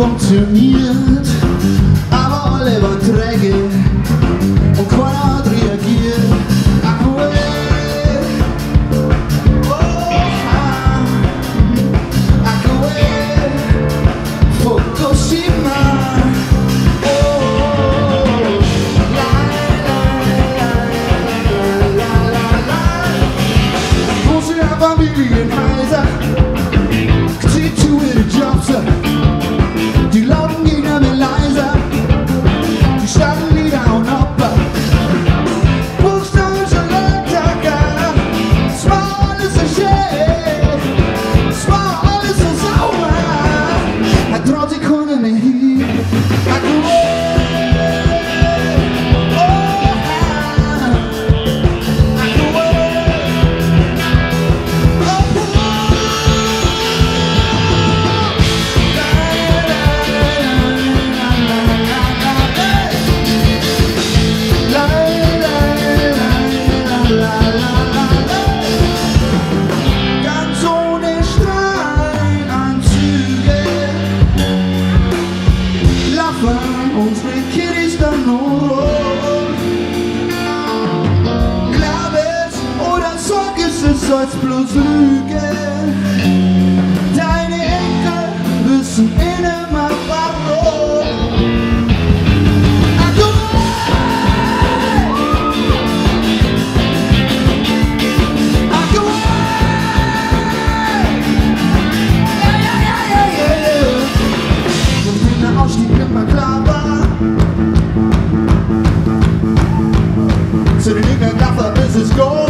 funktioniert, aber alle waren träge und keiner hat reagiert. Akkuell, akkuell, Fukushima. Große Familienhäuser, zieht zu ihre Jobs. Die lauten Gegner werden leiser, die starten Lieder und Opfer. Buchstaben Lettaka, es war alles so schön, es war alles so sauber. Er traut sich Kunden nicht hin. Unsere Kiddies dann nur glaub es oder sag es als bloß Lüge. Deine Enkel wissen immer warum. Wenn der Ausstieg immer klar war, zu den Gegnern, dafür ist es Gold.